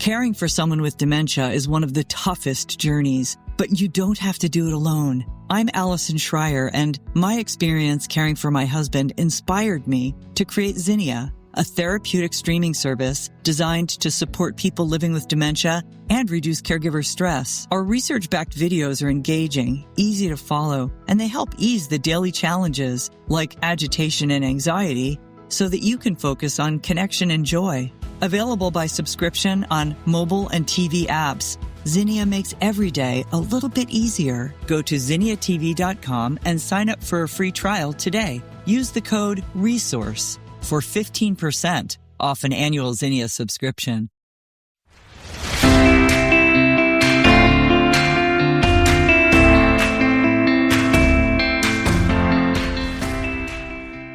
Caring for someone with dementia is one of the toughest journeys, but you don't have to do it alone. I'm Allison Schreier, and my experience caring for my husband inspired me to create Zinnia, a therapeutic streaming service designed to support people living with dementia and reduce caregiver stress. Our research-backed videos are engaging, easy to follow, and they help ease the daily challenges like agitation and anxiety so that you can focus on connection and joy. Available by subscription on mobile and TV apps, Zinnia makes every day a little bit easier. Go to zinniatv.com and sign up for a free trial today. Use the code RESOURCE for 15% off an annual Zinnia subscription.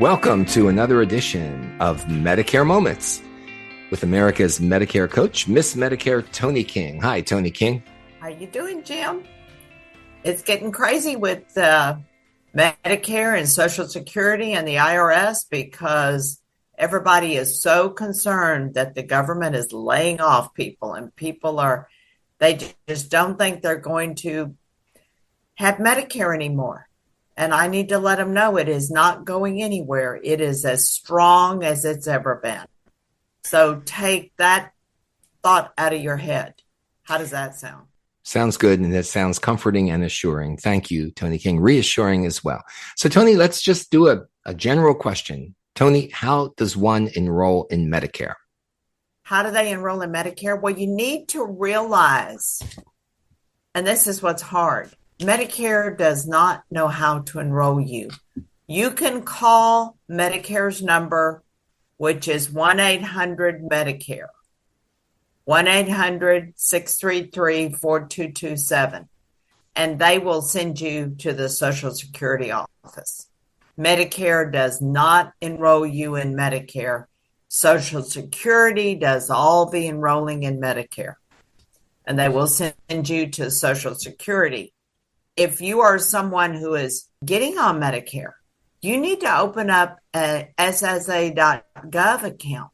Welcome to another edition of Medicare Moments with America's Medicare coach, Miss Medicare Toni King. Hi, Toni King. How you doing, Jim? It's getting crazy with Medicare and Social Security and the IRS because everybody is so concerned that the government is laying off people, and they just don't think they're going to have Medicare anymore. And I need to let them know it is not going anywhere. It is as strong as it's ever been. So take that thought out of your head. How does that sound? Sounds good, and it sounds comforting and assuring. Thank you, Toni King. Reassuring as well. So, Toni, let's just do a general question. Toni, how does one enroll in Medicare? How do they enroll in Medicare? Well, you need to realize, and this is what's hard, Medicare does not know how to enroll you. You can call Medicare's number, which is 1-800-MEDICARE, 1-800-633-4227, and they will send you to the Social Security office. Medicare does not enroll you in Medicare. Social Security does all the enrolling in Medicare, and they will send you to Social Security. If you are someone who is getting on Medicare, you need to open up a SSA.gov account.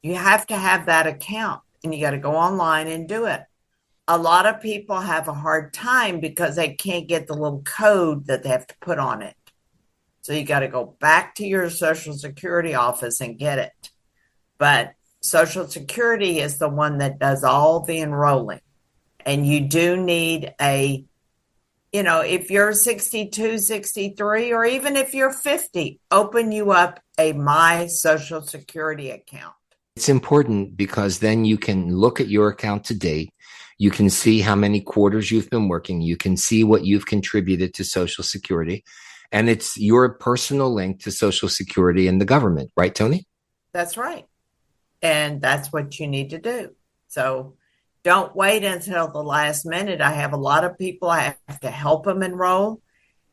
You have to have that account, and you got to go online and do it. A lot of people have a hard time because they can't get the little code that they have to put on it. So you got to go back to your Social Security office and get it. But Social Security is the one that does all the enrolling. And you do need if you're 62, 63, or even if you're 50, open you up a My Social Security account. It's important because then you can look at your account to date. You can see how many quarters you've been working. You can see what you've contributed to Social Security. And it's your personal link to Social Security and the government, right, Toni? That's right. And that's what you need to do. So don't wait until the last minute. I have a lot of people, I have to help them enroll,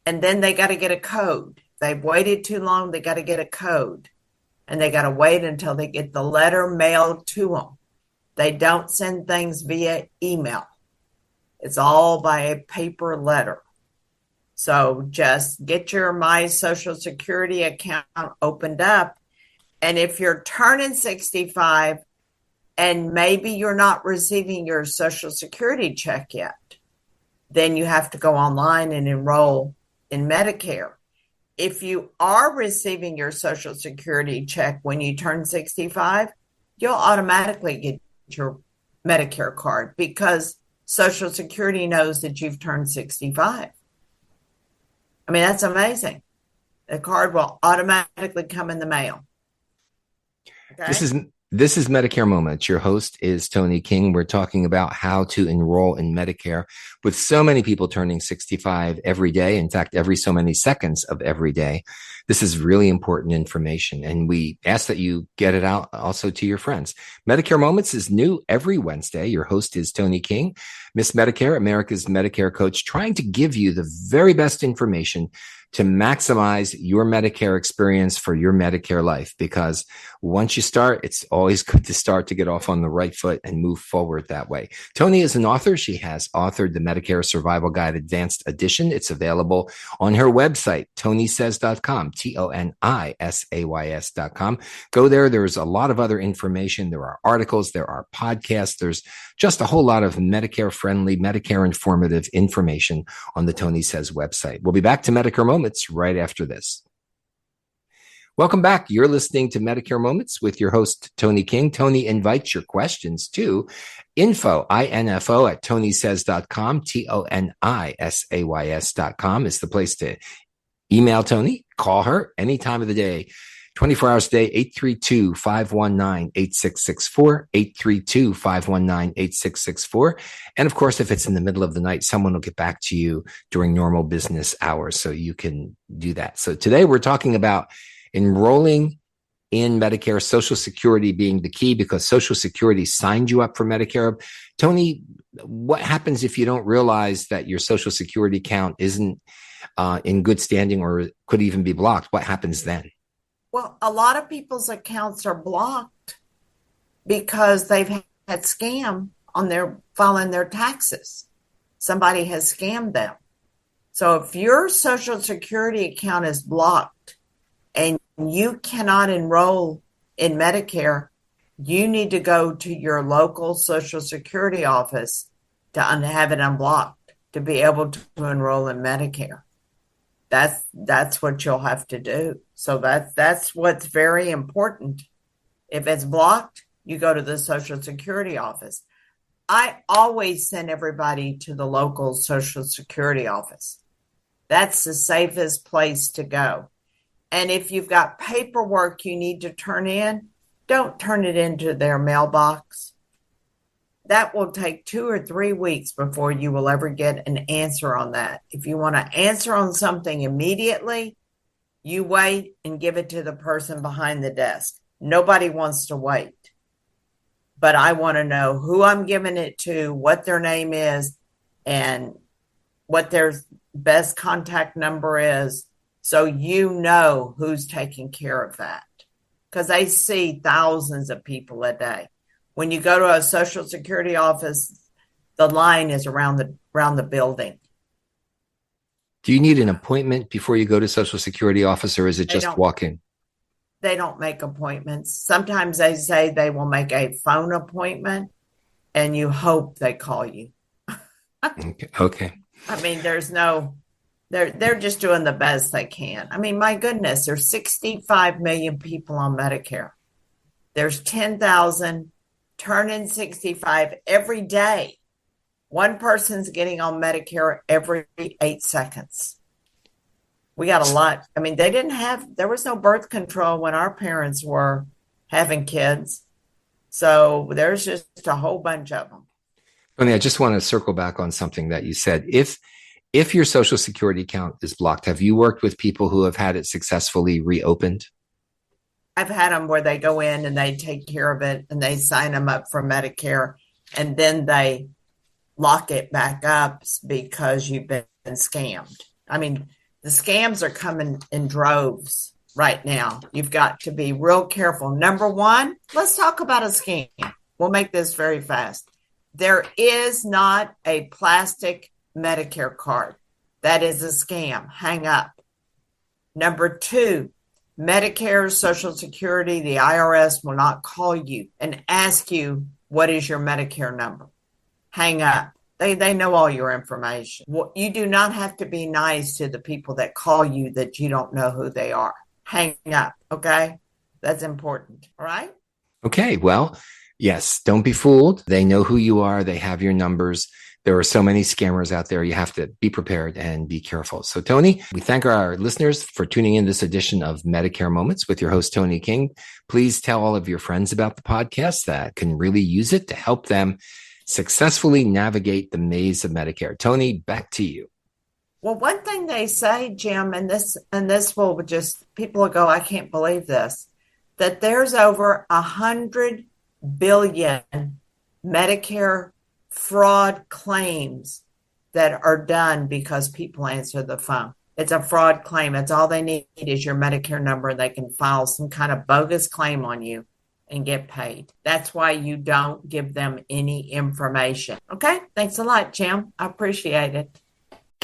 and then they got to get a code. They've waited too long, they got to get a code, and they got to wait until they get the letter mailed to them. They don't send things via email. It's all by a paper letter. So just get your My Social Security account opened up, and if you're turning 65, and maybe you're not receiving your Social Security check yet, then you have to go online and enroll in Medicare. If you are receiving your Social Security check when you turn 65, you'll automatically get your Medicare card because Social Security knows that you've turned 65. I mean, that's amazing. The card will automatically come in the mail. Okay? This is Medicare Moments. Your host is Toni King. We're talking about how to enroll in Medicare with so many people turning 65 every day. In fact, every so many seconds of every day. This is really important information, and we ask that you get it out also to your friends. Medicare Moments is new every Wednesday. Your host is Toni King, Miss Medicare, America's Medicare coach, trying to give you the very best information to maximize your Medicare experience for your Medicare life. Because once you start, it's always good to start to get off on the right foot and move forward that way. Toni is an author. She has authored the Medicare Survival Guide Advanced Edition. It's available on her website, tonisays.com, ToniSays.com. Go there. There's a lot of other information. There are articles, there are podcasts, there's just a whole lot of Medicare friendly, Medicare informative information on the Toni Says website. We'll be back to Medicare Moments right after this. Welcome back. You're listening to Medicare Moments with your host, Toni King. Toni invites your questions to info, I-N-F-O, at ToniSays.com. ToniSays.com is the place to email Toni, call her any time of the day, 24 hours a day, 832-519-8664, 832-519-8664. And of course, if it's in the middle of the night, someone will get back to you during normal business hours, so you can do that. So today we're talking about enrolling in Medicare, Social Security being the key because Social Security signed you up for Medicare. Toni, what happens if you don't realize that your Social Security account isn't in good standing or could even be blocked? What happens then? Well, a lot of people's accounts are blocked because they've had scam on their filing their taxes. Somebody has scammed them. So if your Social Security account is blocked and you cannot enroll in Medicare, you need to go to your local Social Security office to have it unblocked to be able to enroll in Medicare. That's what you'll have to do. So that's what's very important. If it's blocked, you go to the Social Security office. I always send everybody to the local Social Security office. That's the safest place to go. And if you've got paperwork you need to turn in, don't turn it into their mailbox. That will take 2 or 3 weeks before you will ever get an answer on that. If you want to answer on something immediately, you wait and give it to the person behind the desk. Nobody wants to wait. But I want to know who I'm giving it to, what their name is, and what their best contact number is, so you know who's taking care of that. Because I see thousands of people a day. When you go to a Social Security office, the line is around the building. Do you need an appointment before you go to Social Security office, or is it just walk in? They don't make appointments. Sometimes they say they will make a phone appointment, and you hope they call you. Okay. I mean, they're just doing the best they can. I mean, my goodness, there's 65 million people on Medicare. There's 10,000 turning 65 every day. One person's getting on Medicare every 8 seconds. We got a lot. I mean, there was no birth control when our parents were having kids. So there's just a whole bunch of them. Toni, I just want to circle back on something that you said. If your Social Security account is blocked, have you worked with people who have had it successfully reopened? I've had them where they go in and they take care of it and they sign them up for Medicare, and then they lock it back up because you've been scammed. I mean, the scams are coming in droves right now. You've got to be real careful. Number one, let's talk about a scam. We'll make this very fast. There is not a plastic Medicare card. That is a scam. Hang up. Number two, Medicare, Social Security, the IRS will not call you and ask you, what is your Medicare number? Hang up. They know all your information. You do not have to be nice to the people that call you that you don't know who they are. Hang up, okay? That's important, all right? Okay, well, yes, don't be fooled. They know who you are. They have your numbers. There are so many scammers out there. You have to be prepared and be careful. So, Toni, we thank our listeners for tuning in this edition of Medicare Moments with your host, Toni King. Please tell all of your friends about the podcast that can really use it to help them successfully navigate the maze of Medicare. Toni, back to you. Well, one thing they say, Jim, and this will just, people will go, I can't believe this, that there's over 100 billion Medicare fraud claims that are done because people answer the phone. It's a fraud claim. It's all they need is your Medicare number. They can file some kind of bogus claim on you and get paid. That's why you don't give them any information. Okay? Thanks a lot, Jim. I appreciate it.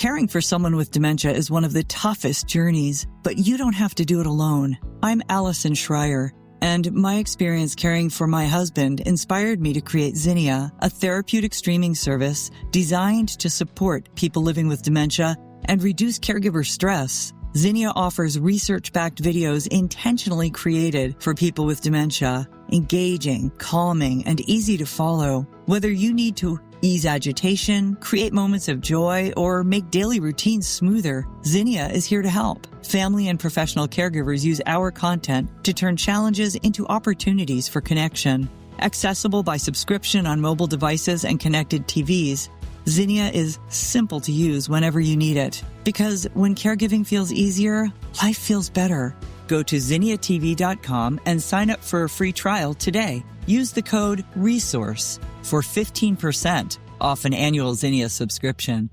Caring for someone with dementia is one of the toughest journeys, but you don't have to do it alone. I'm Allison Schreier, and my experience caring for my husband inspired me to create Zinnia, a therapeutic streaming service designed to support people living with dementia and reduce caregiver stress. Zinnia offers research-backed videos intentionally created for people with dementia, engaging, calming, and easy to follow. Whether you need to ease agitation, create moments of joy, or make daily routines smoother, Zinnia is here to help. Family and professional caregivers use our content to turn challenges into opportunities for connection. Accessible by subscription on mobile devices and connected TVs, Zinnia is simple to use whenever you need it. Because when caregiving feels easier, life feels better. Go to zinniatv.com and sign up for a free trial today. Use the code RESOURCE for 15% off an annual Zinnia subscription.